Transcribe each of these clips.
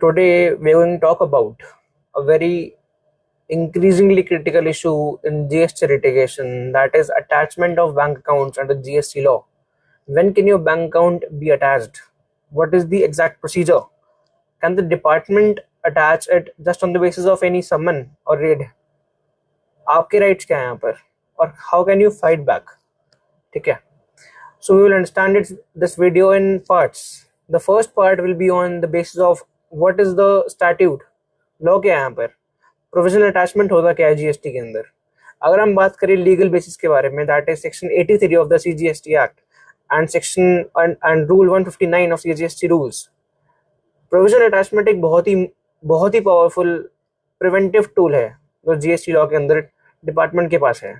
Today, we're going to talk about a very increasingly critical issue in GST litigation, that is attachment of bank accounts under GST law. When can your bank account be attached? What is the exact procedure? Can the department attach it just on the basis of any summon or raid? आपके rights क्या है यहाँ पर और how can you fight back? ठीक है. So we will understand this video in parts. The first part will be on the basis of what is the statute, law क्या है यहाँ पर, प्रोविजनल अटैचमेंट होगा क्या है जीएसटी के अंदर. अगर हम बात करें लीगल बेसिस के बारे में, that is section 83 of the CGST act and section and rule 159 of CGST rules. Provisional attachment एक बहुत ही पावरफुल प्रिवेंटिव टूल है जो जीएसटी लॉ के अंदर डिपार्टमेंट के पास है.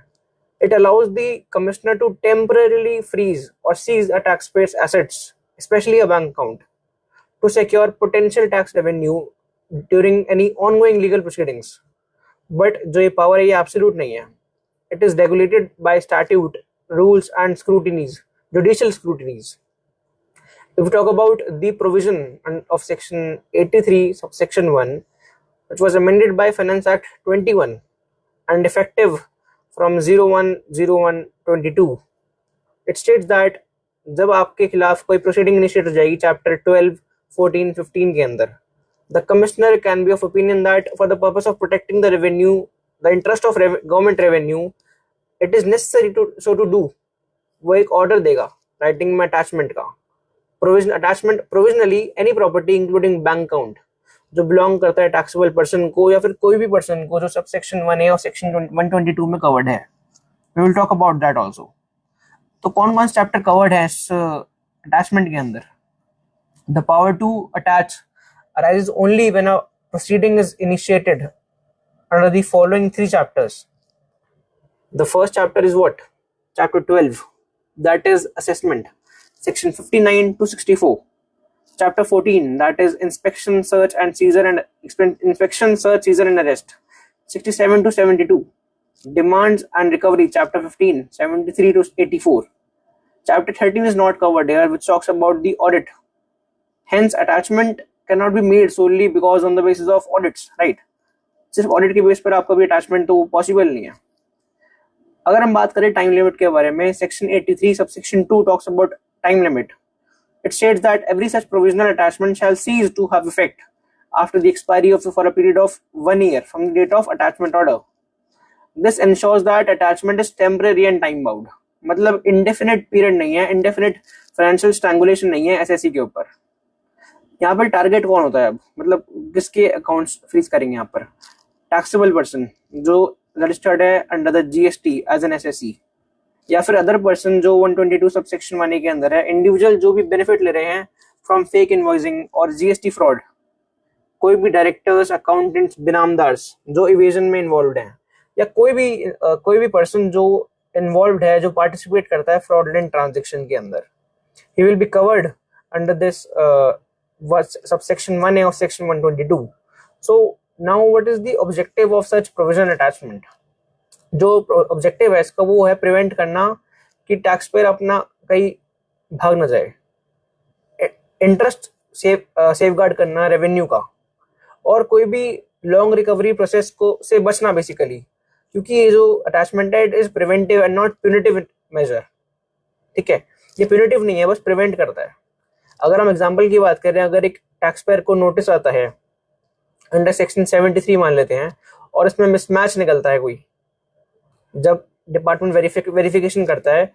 It allows the commissioner to temporarily freeze or seize a taxpayer's assets, especially a bank account, to secure potential tax revenue during any ongoing legal proceedings. But जो ये power है ये absolute नहीं है. It is regulated by statute, rules and scrutinies, judicial scrutinies. If we talk about the provision of section 83 subsection 1, which was amended by Finance Act 21 and effective from 01/01/22, it states that जब आपके खिलाफ कोई proceeding initiate हो जाएगी chapter 12, 14, 15 के अंदर, the commissioner can be of opinion that for the purpose of protecting the revenue, the interest of government revenue, it is necessary to do. वो एक ऑर्डर देगा राइटिंग में अटैचमेंट का. Provisionally any property including bank account जो belong करता है taxable person को या फिर कोई भी पर्सन को जो सब सेक्शन 1A और सेक्शन 122 में कवर्ड है. We will talk about that also. तो कौन कौन से चैप्टर कवर्ड है इस अटैचमेंट के अंदर? The power to attach arises only when a proceeding is initiated under the following 3 chapters. The first chapter is what? Chapter 12, that is assessment, section 59 to 64. Chapter 14, that is inspection, search and seizure and inspection, search, seizure and arrest, 67 to 72. Demands and recovery, chapter 15, 73 to 84. Chapter 13 is not covered here, which talks about the audit. Hence attachment cannot be made solely because on the basis of audits, right? सिर्फ audit के base पर आपका भी attachment तो possible नहीं है. अगर हम बात करें टाइम लिमिट के बारे में, section 83 subsection 2 talks about time limit. It states that every such provisional attachment shall cease to have effect after the expiry for a period of 1 year from the date of attachment order. This ensures that attachment is temporary and time bound. मतलब indefinite period नहीं है, indefinite financial strangulation नहीं है SSC के ऊपर. यहाँ पर target कौन होता है अब, मतलब किसके अकाउंट्स फ्रीज करेंगे यहाँ पर? टैक्सेबल पर्सन जो रजिस्टर्ड है under the GST as an SSC, या फिर अदर पर्सन जो 122 सबसेक्शन 1A के अंदर है, इंडिविजुअल जो भी बेनिफिट ले रहे हैं फ्रॉम फेक इनवॉइसिंग और जीएसटी फ्रॉड, कोई भी डायरेक्टर्स, अकाउंटेंट्स, बिनामदार्स जो इवेजन में इन्वॉल्व हैं, या कोई भी पर्सन जो इन्वॉल्व है, जो पार्टिसिपेट करता है फ्रॉडलेंट ट्रांजेक्शन के अंदर, he will be covered under this subsection 1A of section 122. So now what is the objective of such provision attachment? जो ऑब्जेक्टिव है इसका वो है प्रिवेंट करना कि टैक्स पेयर अपना कहीं भाग ना जाए, इंटरेस्ट सेफगार्ड करना रेवेन्यू का, और कोई भी लॉन्ग रिकवरी प्रोसेस को से बचना बेसिकली, क्योंकि ये जो अटैचमेंट है it is preventive and not punitive measure. ठीक है, ये प्यूनिटिव नहीं है, बस प्रिवेंट करता है. अगर हम एग्जांपल की बात करें, अगर एक टैक्स पेयर को नोटिस आता है अंडर सेक्शन 73 मान लेते हैं, और इसमें मिसमैच निकलता है कोई, जब डिपार्टमेंट वेरिफिकेशन करता है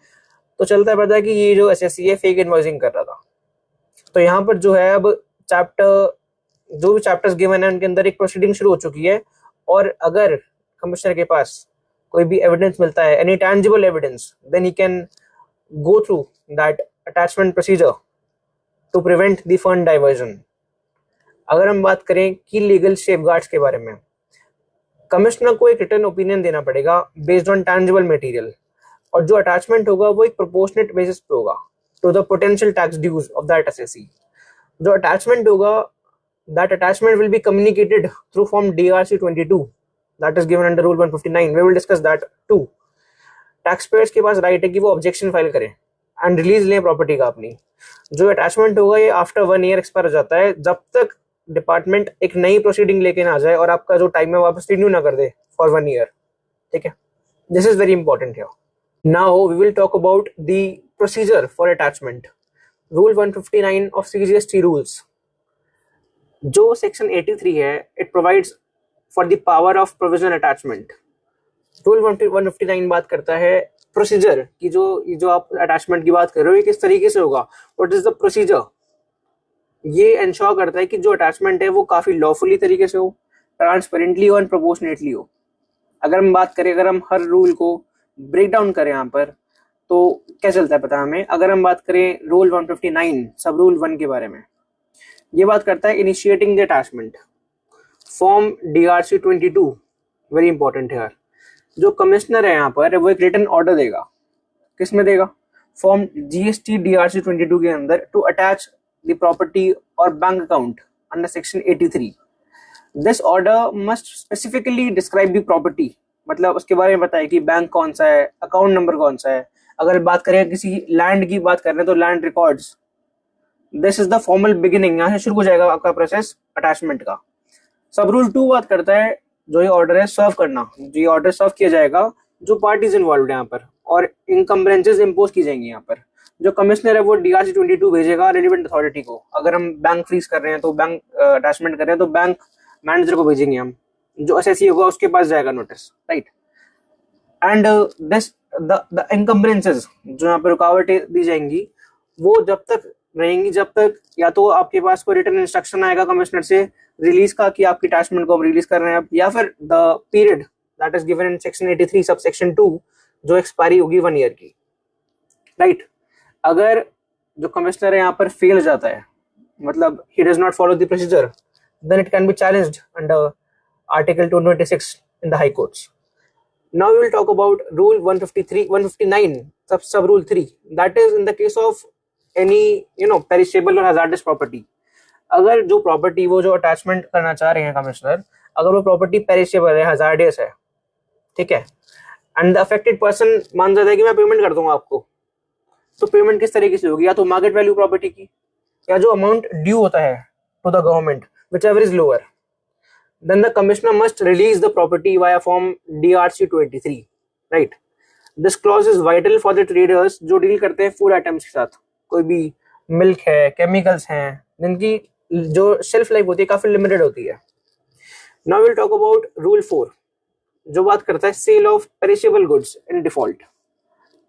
तो चलता पड़ता है कि ये जो एसएससी है फेक इनवॉइसिंग कर रहा था. तो यहाँ पर जो है अब जो भी चैप्टर्स गिवन है उनके अंदर एक प्रोसीडिंग शुरू हो चुकी है, और अगर कमिश्नर के पास कोई भी एविडेंस मिलता है, any tangible evidence, then he can go through that attachment procedure to prevent the fund diversion. अगर हम बात करें की लीगल सेफगार्ड्स के बारे में, कमिश्नर को एक रिटर्न ओपिनियन देना पड़ेगा बेस्ड ऑन टैंजिबल मटेरियल, और जो अटैचमेंट होगा वो एक प्रोपोर्शनेट बेसिस पे होगा to the potential tax dues of that SSC. जो अटैचमेंट होगा, that attachment will be communicated through form DRC 22 that is given under rule 159. We will discuss that too. Taxpayers के पास right है कि वो objection file करें and release लें property का अपनी. जो अटैचमेंट होगा ये आफ्टर 1 ईयर एक्सपायर हो जाता है, जब तक डिपार्टमेंट एक नई प्रोसीडिंग लेके ना आ जाए और आपका जो टाइम है वापस रिन्यू ना कर दे फॉर 1 ईयर। ठीक है, this is very important here. Now we will talk about the procedure for attachment. Rule 159 of CGST rules, जो सेक्शन 83 है, it provides for the power of provisional attachment. Rule 159 बात करता है procedure की, जो आप अटैचमेंट की बात कर रहे हो ये किस तरीके से होगा, व्हाट इज द प्रोसीजर। ये इंश्योर करता है कि जो अटैचमेंट है वो काफी लॉफुली तरीके से हो, ट्रांसपेरेंटली हो एंड प्रोपोर्शनेटली हो। अगर हम हर रूल को ब्रेक डाउन करें यहाँ पर तो क्या चलता है पता है हमें। अगर हम बात करें रूल 159 सब रूल 1 के बारे में, ये बात करता है initiating the attachment. Form DRC 22 very important है। जो कमिश्नर है यहाँ पर वो एक रिटन ऑर्डर देगा। किस में देगा? फॉर्म GST DRC 22 के अंदर टू अटैच द प्रॉपर्टी और bank account under section 83। This order must specifically describe the property, मतलब उसके बारे में बताए कि बैंक कौन सा है, अकाउंट नंबर कौन सा है। अगर बात करें किसी लैंड की बात कर रहे हैं तो land records. This is the formal beginning, यहाँ से शुरू हो जाएगा आपका प्रोसेस अटैचमेंट का। सब रूल 2 बात करता है जो ये ऑर्डर है सर्व करना। जो ये ऑर्डर सर्व किया जाएगा जो पार्टीज इन्वॉल्व है यहाँ पर, और इनकम्बरेंसेस इम्पोज की जाएंगी यहाँ पर। जो कमिश्नर है वो DRC 22 भेजेगा रेलिवेंट अथॉरिटी को। अगर हम बैंक फ्रीज कर रहे हैं तो बैंक अटैचमेंट कर रहे हैं तो बैंक मैनेजर को भेजेंगे हम, जो एसएससी होगा उसके पास जाएगा notice, right. And this the इनकम्बरेंसेस, जो यहाँ पर रुकावटें दी जाएंगी वो जब तक रहेंगी जब तक या तो आपके पास कोई रिटन इंस्ट्रक्शन आएगा कमिश्नर से रिलीज का कि आपकी अटैचमेंट को हम रिलीज कर रहे हैं, या फिर the period that is given in section 83 sub section 2 जो एक्सपायरी होगी 1 ईयर की, राइट। अगर जो कमिश्नर है यहाँ पर फेल हो जाता है, मतलब he does not follow the procedure, then it can be challenged under Article 226 in the High Courts. Now we will talk about Rule 159, sub Rule 3. That is in the case of any perishable or hazardous property. अगर जो property वो जो attachment करना चाह रहे हैं commissioner, अगर वो प्रॉपर्टी पेरिशेबल है, हजार्डियस है, ठीक है, एंड द अफेक्टेड पर्सन मान जाता है कि मैं पेमेंट कर दूंगा आपको, तो पेमेंट किस तरीके से होगी? या तो मार्केट वैल्यू प्रॉपर्टी की, या जो अमाउंट ड्यू होता है to the government whichever is lower, then the commissioner must release the property via form DRC 23, right. This clause is vital for the traders जो डील करते हैं फूड आइटम्स के साथ। कोई भी मिल्क है, केमिकल्स हैं, जिनकी जो शेल्फ लाइफ होती है काफी लिमिटेड होती है। Now we'll talk about Rule 4 जो बात करता है sale of perishable goods in default.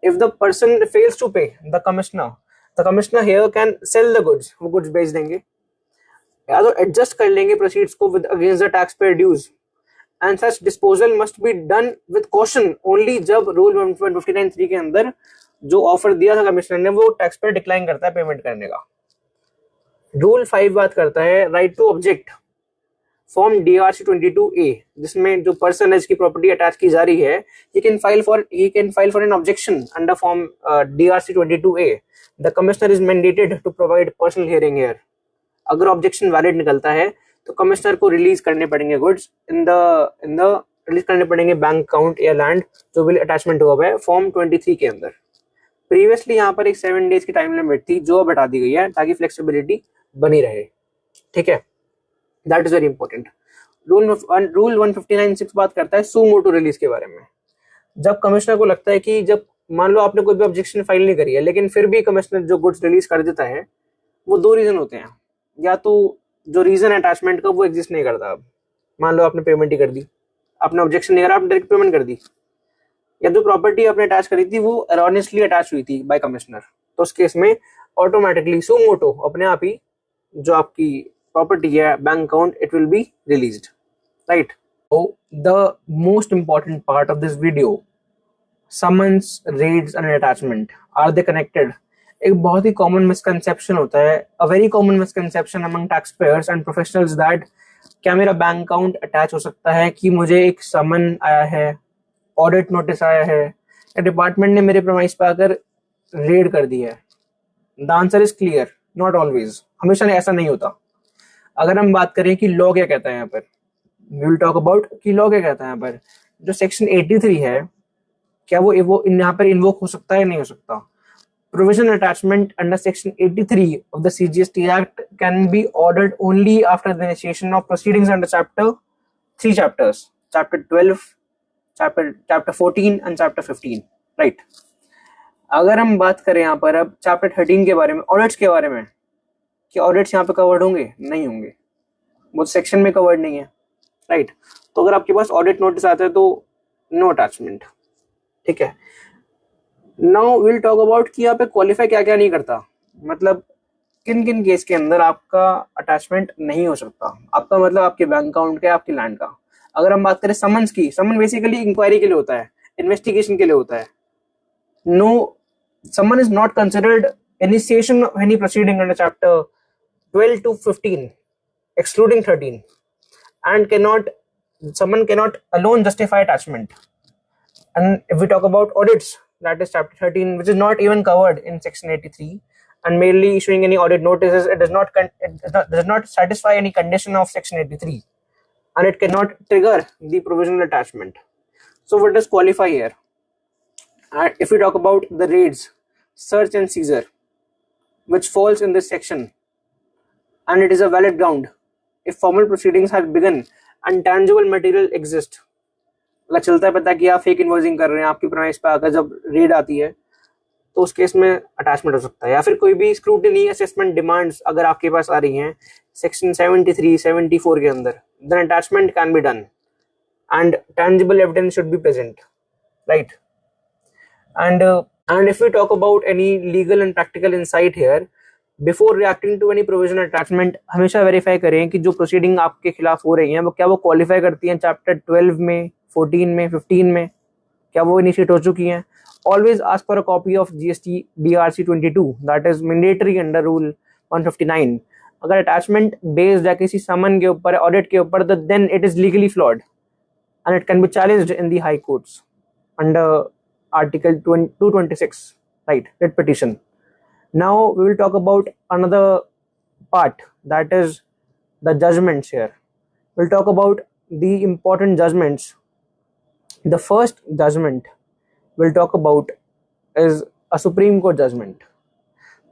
If the person fails to pay the commissioner here can sell the goods, वो गुड्स बेच देंगे या तो एडजस्ट कर लेंगे प्रोसीड्स को with against the tax payer dues, and such disposal must be done with caution only जब rule 159(3) के अंदर जो ऑफर दिया था कमिश्नर ने वो टैक्स पेयर डिक्लाइन करता है पेमेंट करने का। रूल 5 बात करता है right to object. Form DRC 22A जिसमें जो पर्सन है जिसकी प्रॉपर्टी अटैच की जा रही है, he can file for an objection under form DRC 22A. The commissioner is mandated to provide personal hearing here. अगर ऑब्जेक्शन वैलिड निकलता है तो कमिश्नर को रिलीज करने पड़ेंगे गुड्स इन द रिलीज करने पड़ेंगे बैंक अकाउंट या लैंड जो भी अटैचमेंट हुआ है फॉर्म 23 के अंदर। प्रीवियसली यहाँ पर एक 7 डेज की टाइम लिमिट थी जो अब हटा दी गई है ताकि फ्लेक्सिबिलिटी बनी रहे, ठीक है, that is very important. Rule 159(6) बात करता है सू मोटो रिलीज के बारे में। जब कमिश्नर को लगता है कि जब मान लो आपने कोई भी ऑब्जेक्शन फाइल नहीं करी है लेकिन फिर भी कमिश्नर जो गुड्स रिलीज कर देता है, वो 2 रीजन होते हैं। या तो जो रीजन अटैचमेंट का वो एग्जिस्ट नहीं करता, अब मान लो आपने पेमेंट ही कर दी, आपने ऑब्जेक्शन नहीं करा, आपने डायरेक्ट पेमेंट कर दी, या जो प्रॉपर्टी आपने अटैच करी थी वो एरॉनियसली अटैच हुई थी बाय कमिश्नर, तो उस केस में ऑटोमेटिकली सू मोटो अपने आप ही जो आपकी प्रॉपर्टी है bank account it will be released, right. The most important part of this video, summons, raids and attachment, are they connected? एक बहुत ही कॉमन मिसकंसेप्शन होता है, a very common misconception among tax payers and professionals that क्या मेरा bank account attach हो सकता है कि मुझे एक समन आया है, ऑडिट नोटिस आया है, या डिपार्टमेंट ने मेरे प्रेमाइस पे आकर रेड कर दी है? The answer is clear, not always, हमेशा ऐसा नहीं होता। अगर हम बात करें कि लॉ क्या कहता है यहाँ पर, वी विल टॉक अबाउट कि लॉ क्या कहता है यहाँ पर। जो सेक्शन 83 है क्या वो यहाँ पर इन्वोक हो सकता है, नहीं हो सकता? provisional attachment under section 83 of the CGST Act can be ordered only after the initiation of proceedings under three chapters, chapter 12, chapter 14 and chapter 15, right? अगर हम बात करें यहाँ पर अब चैप्टर 13 के बारे में, ऑडिट्स के बारे में, कि ऑडिट्स यहाँ पे कवर्ड होंगे? नहीं होंगे, वो सेक्शन में कवर्ड नहीं है, राइट? तो अगर आपके पास ऑडिट नोटिस आता है तो नो अटैचमेंट, ठीक है। नाउ विल टॉक अबाउट कि यहाँ पे क्वालिफाई क्या क्या नहीं करता, मतलब किन किन केस के अंदर आपका अटैचमेंट नहीं हो सकता। आपका मतलब आपके बैंक अकाउंट का, आपके लैंड का। अगर हम बात करें समन्स की, समन बेसिकली इंक्वायरी के लिए होता है, इन्वेस्टिगेशन के लिए होता है। No, summon is not considered initiation of any proceeding under chapter 12 to 15 excluding 13, and someone cannot alone justify attachment. And if we talk about audits, that is chapter 13, which is not even covered in section 83, and merely issuing any audit notices, it does not satisfy any condition of section 83, and it cannot trigger the provisional attachment. So what does qualify here? And if we talk about the raids, search and seizure, which falls in this section, and it is a valid ground if formal proceedings have begun and tangible material exist. मतलब चलता है पता कि आप fake invoicing कर रहे हैं, आपकी प्राइस पे आकर जब रेड आती है तो उस केस में अटैचमेंट हो सकता है। या फिर कोई भी स्क्रूटनी असेसमेंट डिमांड्स अगर आपके पास आ रही हैं सेक्शन 73, 74 के अंदर, then attachment can be done and tangible evidence should be present, right? And if we talk about any legal and practical insight here, before reacting to any provisional attachment, हमेशा verify करें कि जो proceeding आपके खिलाफ हो रही हैं वो क्या वो क्वालिफाई करती हैं चैप्टर 12 में, 14 में, 15 में, क्या वो इनिशिएट हो चुकी हैं। Always ask for a copy of GST DRC 22, that is mandatory under rule 159। अगर अटैचमेंट बेस्ड है किसी समन के ऊपर, ऑडिट के ऊपर, then it is legally flawed and it can be challenged in the high courts under article 226, right, writ petition. Now we will talk about another part, that is the judgments here. We'll talk about the important judgments. The first judgment we'll talk about is a Supreme Court judgment,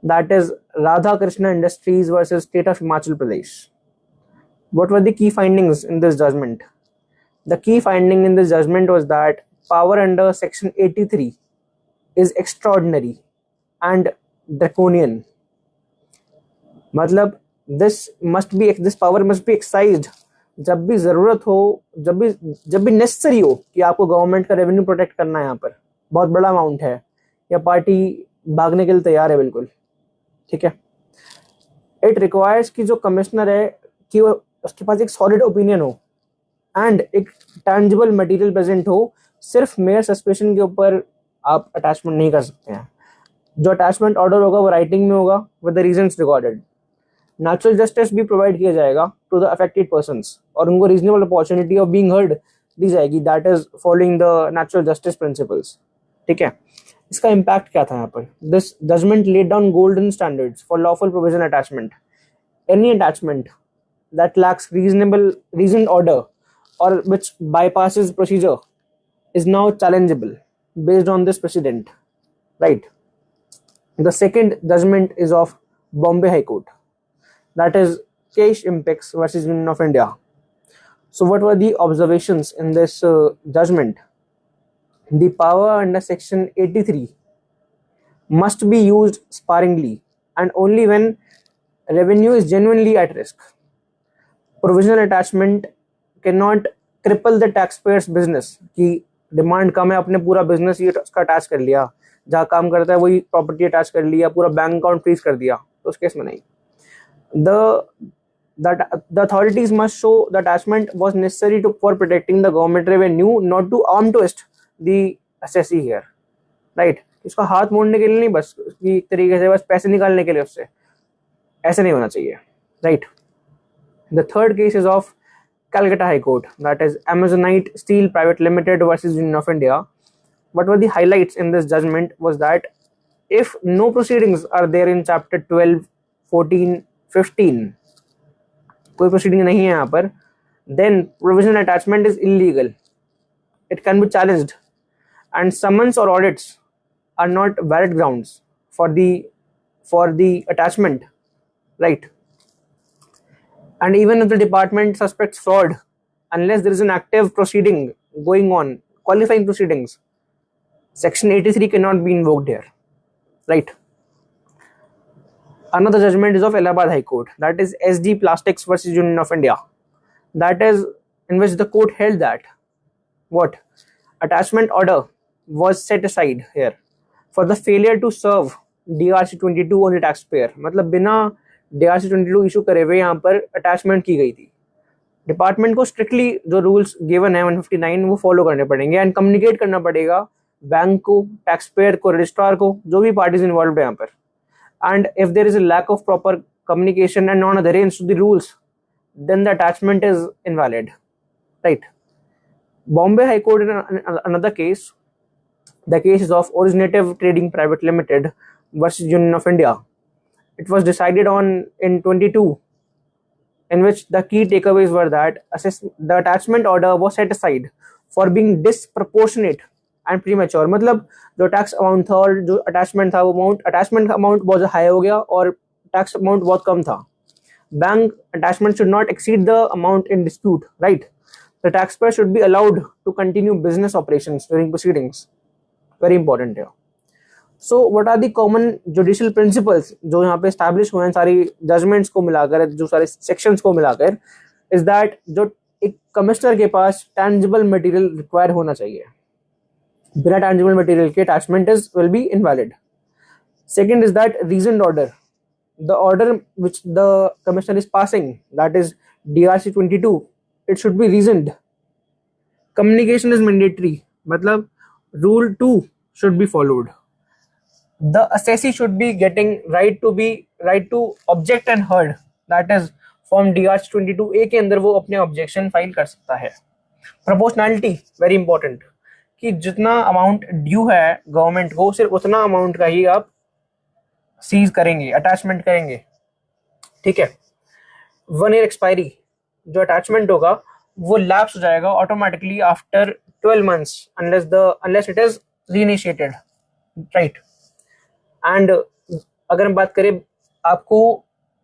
that is Radha Krishna Industries versus State of Himachal Pradesh. What were the key findings in this judgment? The key finding in this judgment was that power under section 83 is extraordinary and draconian. मतलब this power must be exercised जब भी जरूरत हो, जब भी necessary हो कि आपको गवर्नमेंट का रेवेन्यू प्रोटेक्ट करना है, यहाँ पर बहुत बड़ा अमाउंट है या पार्टी भागने के लिए तैयार है, बिल्कुल ठीक है। इट रिक्वायर्स कि जो कमिश्नर है कि वो उसके पास एक सॉलिड ओपिनियन हो एंड एक टैंजिबल मटेरियल प्रेजेंट हो। सिर्फ मेयर सस्पेशन के ऊपर आप अटैचमेंट नहीं कर सकते हैं। जो अटैचमेंट ऑर्डर होगा वो राइटिंग में होगा with the reasons recorded. Natural justice भी प्रोवाइड किया जाएगा टू द अफेक्टेड पर्संस और उनको reasonable opportunity of being heard दी जाएगी, that is following the natural justice principles, ठीक है। इसका इम्पैक्ट क्या था यहाँ पर? This judgment laid down golden standards for lawful provision attachment. Any attachment that lacks reason order or which bypasses procedure is now challengeable based on this precedent, right? The second judgment is of Bombay High Court, that is Kesh Impex versus Union of India. So what were the observations in this judgment? The power under section 83 must be used sparingly and only when revenue is genuinely at risk. Provisional attachment cannot cripple the taxpayer's business कि demand कम है, अपने पूरा business ये उसका attach कर लिया, जहाँ काम करता है वही प्रॉपर्टी अटैच कर लिया, पूरा बैंक अकाउंट फ्रीज कर दिया, तो उस केस में नहीं। The authorities must show the attachment was necessary for protecting the government revenue, not to arm twist the assessee here, right? इसका हाथ मोड़ने के लिए नहीं, बस एक तरीके से बस पैसे निकालने के लिए उससे, ऐसे नहीं होना चाहिए, right? The third case is of Calcutta High Court, that is Amazonite Steel Private Limited versus Union of India. What were the highlights in this judgment was that if no proceedings are there in chapter 12, 14, 15, कोई proceeding नहीं है यहाँ पर, then provisional attachment is illegal. It can be challenged and summons or audits are not valid grounds for the attachment, right? And even if the department suspects fraud, unless there is an active proceeding going on, qualifying proceedings, section 83 cannot be invoked here, right? Another judgment is of Allahabad High Court, that is SD Plastics versus Union of India, that is in which the court held that what attachment order was set aside here for the failure to serve DRC 22 on the taxpayer. मतलब बिना DRC 22 issue करे हुए यहाँ पर attachment की गई थी. Department को स्ट्रिक्टली जो रूल्स गिवन है 159 वो फॉलो करने पड़ेंगे एंड कम्युनिकेट करना पड़ेगा बैंक को, टैक्सपेयर को, रजिस्ट्रार को, जो भी पार्टीज इन्वॉल्व है यहाँ पर. And if there is a lack of proper communication and non adherence to the rules, then the attachment is invalid, right? Bombay High Court in another case, the case is of Originative Trading Private Limited versus Union of India. It was decided on in 22, in which the key takeaways were that the attachment order was set aside for being disproportionate and premature. मतलब जो tax amount था और जो attachment था वो attachment amount बहुत high हो गया और टैक्स अमाउंट बहुत कम था. Bank attachment should not exceed the amount in dispute, right? The taxpayer should be allowed to continue business operations during proceedings. Very important here. So, what are the common judicial principles जो यहाँ पे establish हुए हैं सारी judgments को मिलाकर, जो सारे sections को मिलाकर, is that जो एक commissioner के पास tangible material require होना चाहिए. बिना tangible material के attachment will be invalid. Second is that reasoned order. The order which the commissioner is passing, that is DRC 22, it should be reasoned. Communication is mandatory, matlab rule 2 should be followed. The assessee should be getting right to object and heard, that is form DRC 22A के अंदर वो अपने objection file कर सकता है. Proportionality very important, कि जितना amount due है गवर्नमेंट को सिर्फ उतना amount का ही आप सीज करेंगे, अटैचमेंट करेंगे, ठीक है. 1 year एक्सपायरी जो अटैचमेंट होगा वो लैप्स हो जाएगा automatically after 12 months unless it is reinitiated, right. And अगर हम बात करें, आपको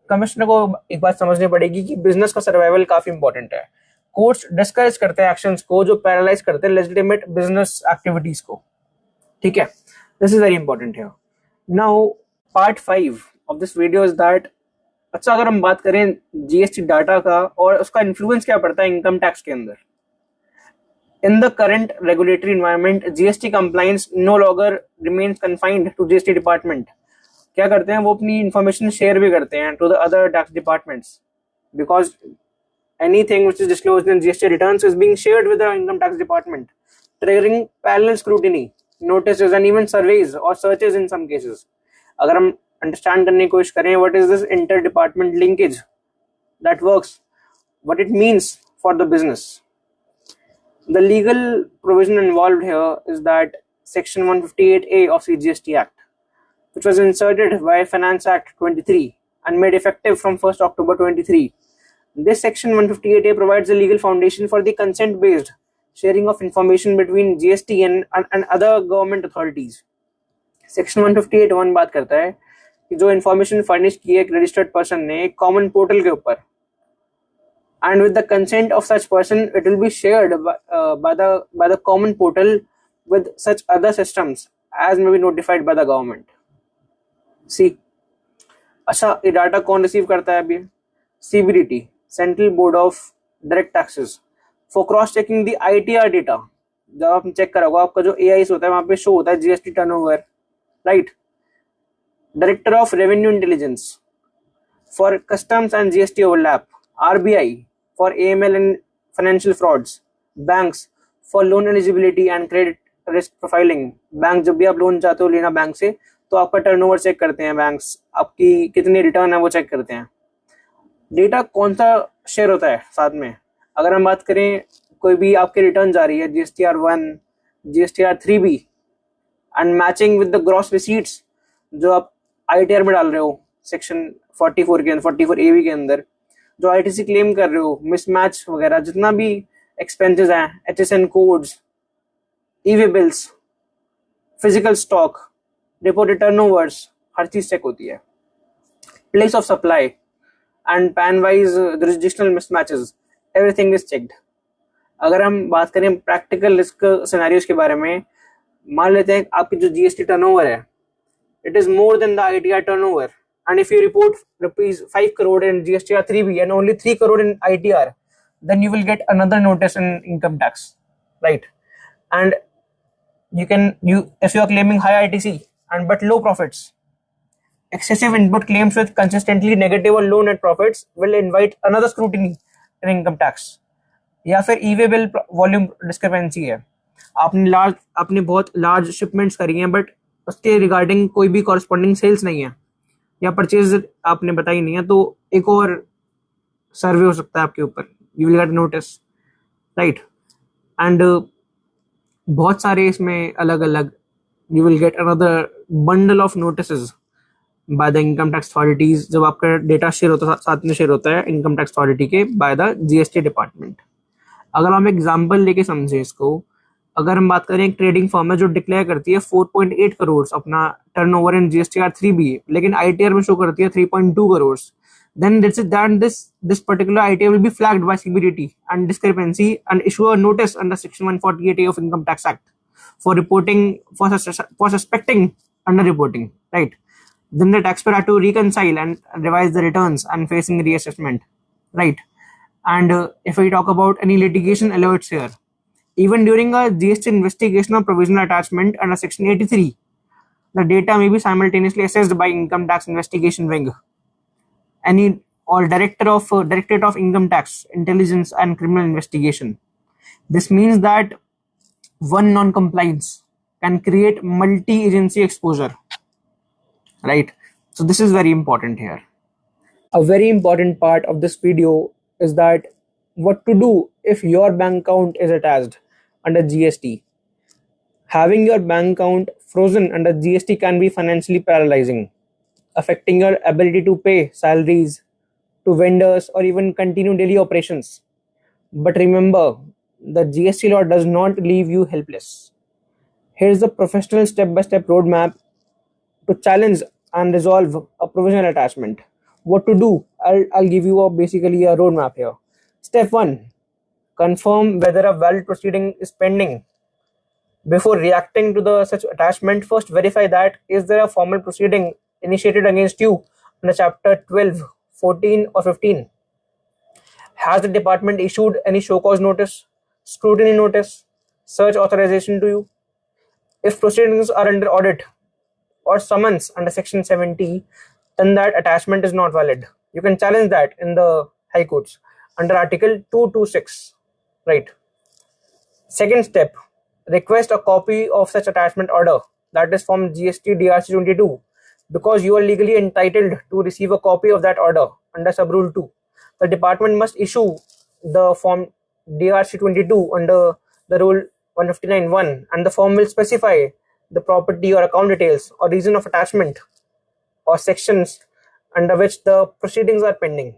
कमिश्नर को एक बात समझनी पड़ेगी कि बिजनेस का सर्वाइवल काफी इंपॉर्टेंट है. कोर्ट्स डिस्करेज करते हैं एक्शंस को जो पैरालाइज करते हैं लेजिटिमेट बिजनेस एक्टिविटीज को, ठीक है. This is very important here. Now part 5 of this video is that, अच्छा अगर हम बात करें जीएसटी डाटा का और उसका इन्फ्लुएंस क्या पड़ता है इनकम टैक्स के अंदर. In the current regulatory environment GST compliance no longer remains confined to GST department. क्या करते हैं वो अपनी इंफॉर्मेशन शेयर भी करते हैं to the other tax departments, because anything which is disclosed in GST returns is being shared with the income tax department, triggering parallel scrutiny, notices and even surveys or searches in some cases. अगर हम understand करने की कोशिश करें what is this inter department linkage that works, what it means for the business. The legal provision involved here is that section 158A of CGST Act, which was inserted by Finance Act 23 and made effective from 1st October 23. This section 158A provides a legal foundation for the consent-based sharing of information between GST and other government authorities. Section 158(1) बात करता है कि जो information furnish की है एक registered person ने एक common portal के ऊपर, and with the consent of such person, it will be shared by the common portal with such other systems as may be notified by the government. See, अच्छा ये data कौन receive करता है अभी? CBDT, Central Board of Direct Taxes, for cross checking the ITR data. जब आप check करोगे आपका जो AIS होता है वहां पे शो होता है GST turnover, right. Director of Revenue Intelligence for Customs and GST overlap, RBI for AML and financial frauds, banks for loan eligibility and credit risk profiling. Bank जब भी आप लोन चाहते हो लेना बैंक से तो आपका टर्नओवर चेक करते हैं बैंक्स, आपकी कितनी रिटर्न है वो चेक करते हैं. डेटा कौन सा शेयर होता है साथ में? अगर हम बात करें कोई भी आपकी रिटर्न जा रही है GSTR1, GSTR3B and matching with the gross receipts जो आप ITR में डाल रहे हो सेक्शन 44 के अंदर, 44AB के अंदर जो ITC क्लेम कर रहे हो, मिसमैच वगैरह जितना भी एक्सपेंसेस हैं, HSN codes, e way bills, physical stock, reported turnovers, हर चीज चेक होती है. Place of supply and pan wise jurisdictional mismatches, everything is checked. अगर हम बात करें प्रैक्टिकल रिस्क सिनेरियोज के बारे में, मान लेते हैं आपकी जो जीएसटी टर्नओवर है, it is more than the ITR turnover, and if you report rupees 5 crore in GSTR 3B and only 3 crore in ITR, then you will get another notice in income tax, right? And if you are claiming high ITC and but low profits, excessive input claims with consistently negative or low net profits will invite another scrutiny in income tax. या फिर ई way bill volume discrepancy है, आपने बहुत large shipments करी हैं but उसके regarding कोई भी कॉरस्पॉन्डिंग सेल्स नहीं है या परचेज आपने बताई नहीं है, तो एक और सर्वे हो सकता है आपके ऊपर, you will get notice, right? And बहुत सारे इसमें अलग अलग, you will get another bundle of notices by the income tax authorities. जब आपका डेटा शेयर होता है, साथ में शेयर होता है इनकम टैक्स अथॉरिटी के बाय द जीएसटी डिपार्टमेंट. अगर हम एग्जांपल लेके समझे इसको, अगर हम बात करें एक ट्रेडिंग फर्म है जो डिक्लेयर करती है 4.8 करोड़ अपना टर्नओवर इन जीएसटीआर 3B, लेकिन आईटीआर में शो करती है 3.2 crore, then this particular ITA will be flagged by CBDT and discrepancy and issue a notice under section 148A of Income Tax Act for reporting for suspecting underreporting, right? Then the taxpayer had to reconcile and revise the returns and facing reassessment, right? And if we talk about any litigation alerts here, even during a GST investigation or provisional attachment under section 83, the data may be simultaneously assessed by income tax investigation wing, any or Directorate of Income Tax, Intelligence and Criminal Investigation. This means that one non-compliance can create multi-agency exposure, right? So this is very important here. A very important part of this video is that what to do if your bank account is attached under GST. Having your bank account frozen under GST can be financially paralyzing, affecting your ability to pay salaries to vendors or even continue daily operations. But remember, the GST law does not leave you helpless. Here's the professional step-by-step roadmap to challenge and resolve a provisional attachment. What to do? I'll give you basically a roadmap here. Step 1. Confirm whether a valid proceeding is pending. Before reacting to the such attachment, first verify that is there a formal proceeding initiated against you under chapter 12, 14 or 15. Has the department issued any show cause notice, scrutiny notice, search authorization to you? If proceedings are under audit or summons under section 70, then that attachment is not valid. You can challenge that in the high courts under article 226, right? Second step, request a copy of such attachment order, that is from GST DRC 22, because you are legally entitled to receive a copy of that order under subrule 2. The department must issue the form DRC 22 under the rule 159.1, and the form will specify the property or account details or reason of attachment or sections under which the proceedings are pending.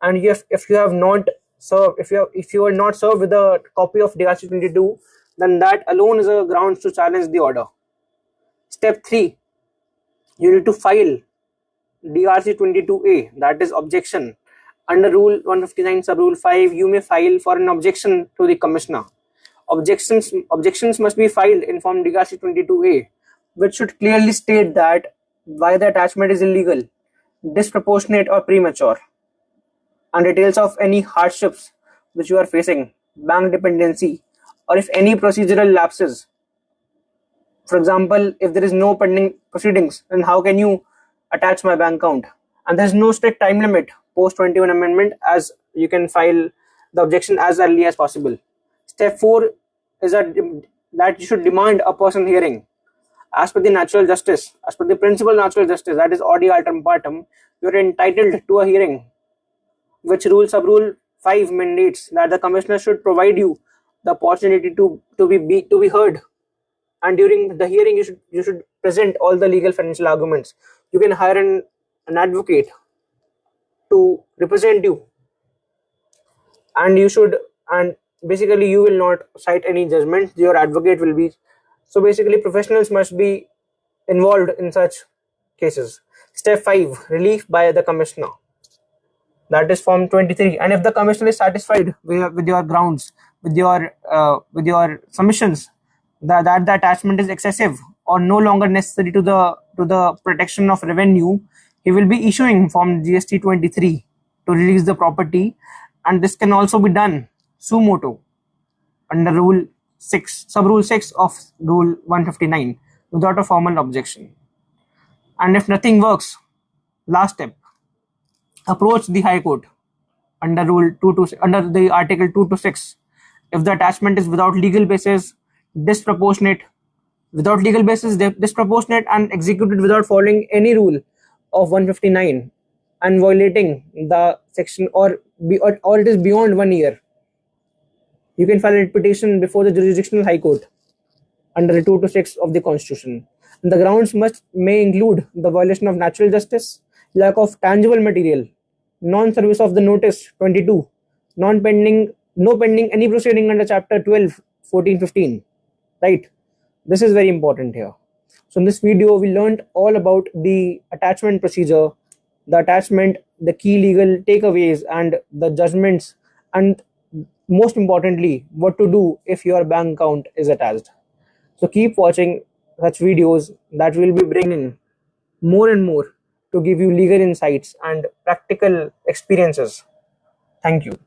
And if you are not served with a copy of DRC 22, then that alone is a grounds to challenge the order. Step 3, you need to file DRC 22A, that is objection. Under rule 159 sub rule 5, you may file for an objection to the commissioner. Objections must be filed in form DRC 22A, which should clearly state that why the attachment is illegal, disproportionate or premature, and details of any hardships which you are facing, bank dependency, or if any procedural lapses. For example, if there is no pending proceedings, then how can you attach my bank account? And there is no strict time limit post 21 amendment, as you can file the objection as early as possible. Step 4 is that you should demand a person hearing. As per the natural justice, as per the principle of natural justice, that is audi alteram partem, you are entitled to a hearing, which rule sub rule 5 mandates that the commissioner should provide you the opportunity to be heard. And during the hearing, you should present all the legal financial arguments. You can hire an advocate to represent you, and basically you will not cite any judgment. Your advocate will be. So basically, professionals must be involved in such cases. Step 5, relief by the commissioner. That is Form 23. And if the commissioner is satisfied with your grounds, with your submissions, that the attachment is excessive or no longer necessary to the protection of revenue, he will be issuing Form GST 23 to release the property, and this can also be done suo motu under Rule 6, Sub-Rule 6 of Rule 159 without a formal objection. And if nothing works, last step, approach the High Court under under the Article 226. If the attachment is without legal basis, disproportionate, disproportionate and executed without following any rule of 159 and violating the section, or it is beyond 1 year, you can file a petition before the jurisdictional High Court under 226 of the Constitution. And the grounds may include the violation of natural justice, lack of tangible material, non-service of the notice 22, no pending any proceeding under Chapter 12, 14, 15. Right? This is very important here. So in this video, we learned all about the attachment procedure, the attachment, the key legal takeaways and the judgments, and most importantly, what to do if your bank account is attached. So keep watching such videos that will be bringing more and more to give you legal insights and practical experiences. Thank you.